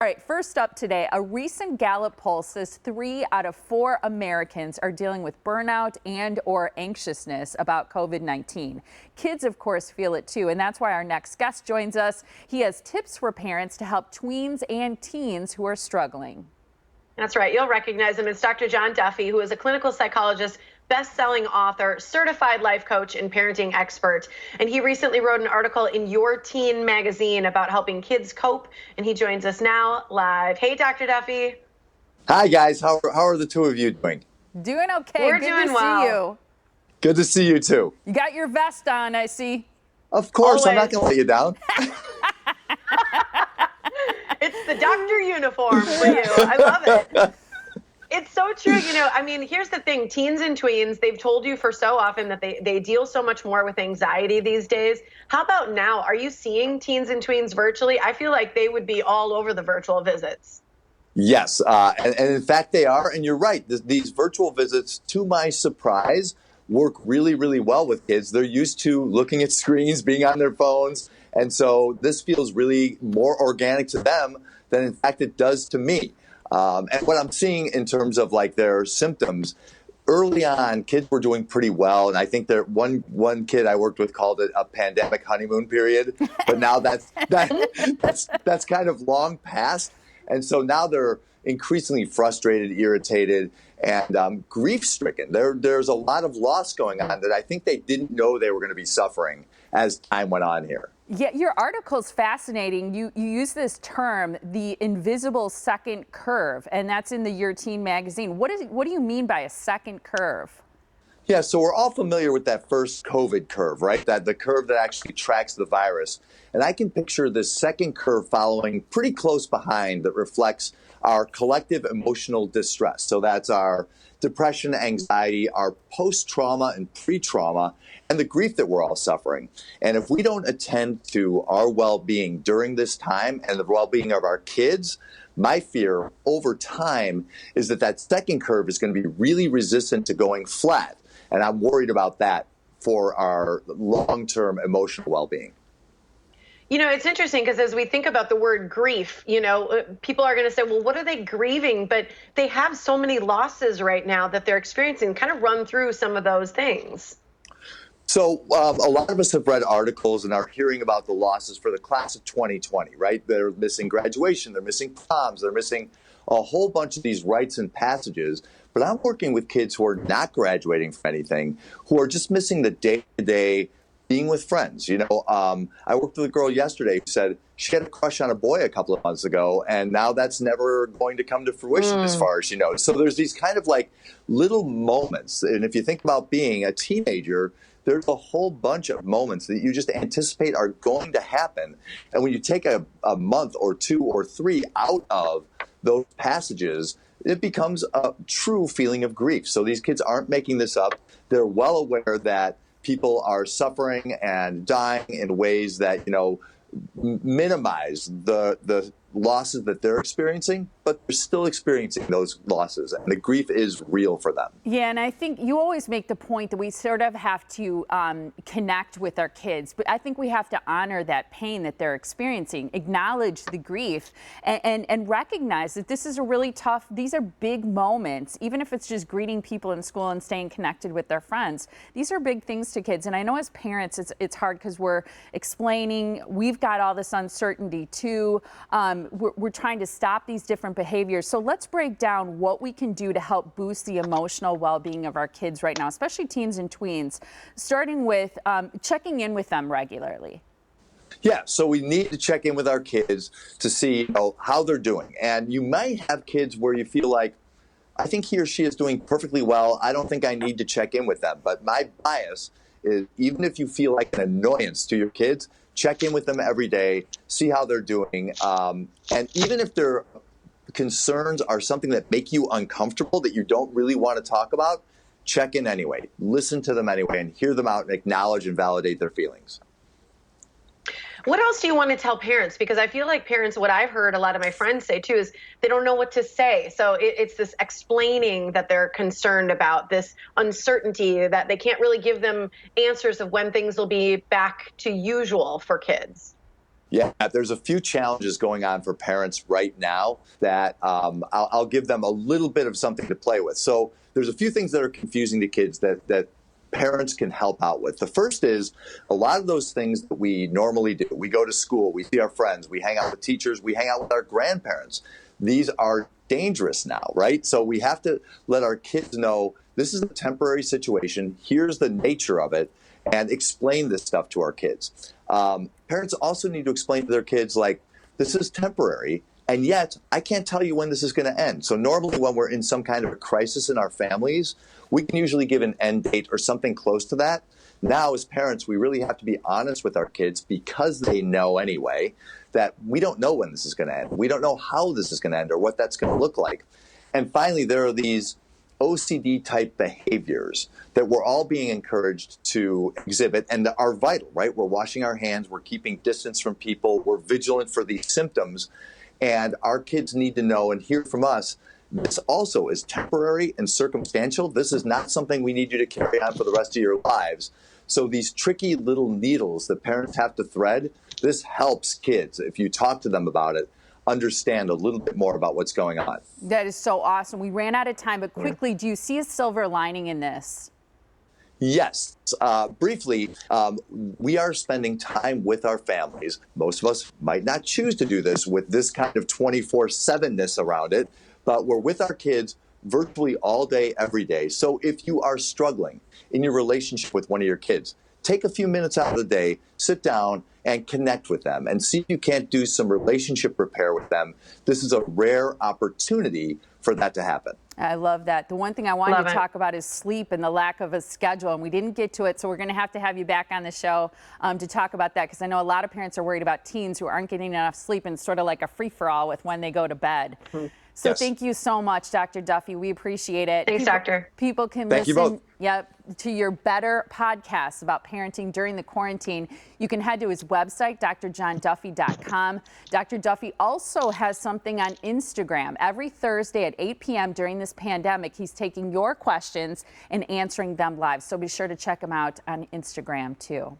All right, first up today, a recent Gallup poll says 3 out of 4 Americans are dealing with burnout and or anxiousness about COVID-19. Kids, of course, feel it too, and that's why our next guest joins us. He has tips for parents to help tweens and teens who are struggling. That's right. You'll recognize him. It's Dr. John Duffy, who is a clinical psychologist, best-selling author, certified life coach, and parenting expert. And he recently wrote an article in Your Teen magazine about helping kids cope. And he joins us now live. Hey, Dr. Duffy. Hi, guys. How are the two of you doing? Doing okay. We're Good doing to well. see you. Good to see you, too. You got your vest on, I see. Of course. Always. I'm not going to let you down. It's the doctor uniform for you. I love it. It's so true. I mean, here's the thing. Teens and tweens, they've told you for so often that they deal so much more with anxiety these days. How about now? Are you seeing teens and tweens virtually? I feel like they would be all over the virtual visits. Yes. And in fact, they are. And you're right. These virtual visits, to my surprise, work really, really well with kids. They're used to looking at screens, being on their phones. And so this feels really more organic to them than, in fact, it does to me. And what I'm seeing in terms of like their symptoms, early on, kids were doing pretty well. And I think that one kid I worked with called it a pandemic honeymoon period. But now that's kind of long past. And so now they're increasingly frustrated, irritated, and grief-stricken. There's a lot of loss going on that I think they didn't know they were going to be suffering as time went on here. Yeah, your article's fascinating. You use this term, the invisible second curve, and that's in the Your Teen magazine. What do you mean by a second curve? Yeah, so we're all familiar with that first COVID curve, right? That the curve that actually tracks the virus. And I can picture this second curve following pretty close behind that reflects our collective emotional distress. So that's our depression, anxiety, our post-trauma and pre-trauma, and the grief that we're all suffering. And if we don't attend to our well-being during this time and the well-being of our kids, my fear over time is that second curve is going to be really resistant to going flat. And I'm worried about that for our long-term emotional well-being. It's interesting because as we think about the word grief, people are going to say, well, what are they grieving? But they have so many losses right now that they're experiencing. Kind of run through some of those things. So a lot of us have read articles and are hearing about the losses for the class of 2020, right? They're missing graduation, they're missing proms, they're missing a whole bunch of these rites and passages. But I'm working with kids who are not graduating from anything, who are just missing the day-to-day being with friends. I worked with a girl yesterday who said she had a crush on a boy a couple of months ago, and now that's never going to come to fruition as far as she knows. So there's these kind of like little moments. And if you think about being a teenager, there's a whole bunch of moments that you just anticipate are going to happen. And when you take a month or 2 or 3 out of those passages, it becomes a true feeling of grief. So these kids aren't making this up. They're well aware that people are suffering and dying in ways that, minimize the losses that they're experiencing, but they're still experiencing those losses, and the grief is real for them. Yeah, and I think you always make the point that we sort of have to connect with our kids, but I think we have to honor that pain that they're experiencing, acknowledge the grief, and recognize that this is a really tough, these are big moments, even if it's just greeting people in school and staying connected with their friends. These are big things to kids, and I know as parents it's hard because we're explaining, we've got all this uncertainty too. We're trying to stop these different behaviors. So let's break down what we can do to help boost the emotional well-being of our kids right now, especially teens and tweens, starting with checking in with them regularly. Yeah, so we need to check in with our kids to see how they're doing. And you might have kids where you feel like, I think he or she is doing perfectly well. I don't think I need to check in with them. But my bias is, even if you feel like an annoyance to your kids, check in with them every day, see how they're doing. And even if their concerns are something that make you uncomfortable, that you don't really want to talk about, check in anyway. Listen to them anyway and hear them out and acknowledge and validate their feelings. What else do you want to tell parents? Because I feel like parents, what I've heard a lot of my friends say too, is they don't know what to say. So it's this explaining that they're concerned about, this uncertainty, that they can't really give them answers of when things will be back to usual for kids. Yeah, there's a few challenges going on for parents right now that I'll give them a little bit of something to play with. So there's a few things that are confusing to kids that parents can help out with. The first is a lot of those things that we normally do. We go to school, we see our friends, we hang out with teachers, we hang out with our grandparents. These are dangerous now, right? So we have to let our kids know this is a temporary situation. Here's the nature of it, and explain this stuff to our kids. Parents also need to explain to their kids, like, this is temporary, and yet I can't tell you when this is going to end. So normally when we're in some kind of a crisis in our families, we can usually give an end date or something close to that. Now, as parents, we really have to be honest with our kids, because they know anyway that we don't know when this is going to end. We don't know how this is going to end or what that's going to look like. And finally, there are these OCD type behaviors that we're all being encouraged to exhibit and are vital, right? We're washing our hands, we're keeping distance from people, we're vigilant for these symptoms, and our kids need to know and hear from us, this also is temporary and circumstantial. This is not something we need you to carry on for the rest of your lives. So these tricky little needles that parents have to thread, this helps kids, if you talk to them about it, understand a little bit more about what's going on. That is so awesome. We ran out of time, but quickly, do you see a silver lining in this? Yes. Briefly, we are spending time with our families. Most of us might not choose to do this with this kind of 24/7-ness around it, but we're with our kids virtually all day, every day. So if you are struggling in your relationship with one of your kids, take a few minutes out of the day, sit down and connect with them and see if you can't do some relationship repair with them. This is a rare opportunity for that to happen. I love that. The one thing I wanted to talk about is sleep and the lack of a schedule, and we didn't get to it, so we're going to have you back on the show to talk about that, because I know a lot of parents are worried about teens who aren't getting enough sleep, and it's sort of like a free-for-all with when they go to bed. So Yes. Thank you so much, Dr. Duffy. We appreciate it. Thanks, Doctor. People can Thank you listen both. to your Better podcast about parenting during the quarantine. You can head to his website, drjohnduffy.com. Dr. Duffy also has something on Instagram. Every Thursday at 8 p.m. during this pandemic, he's taking your questions and answering them live. So be sure to check him out on Instagram, too.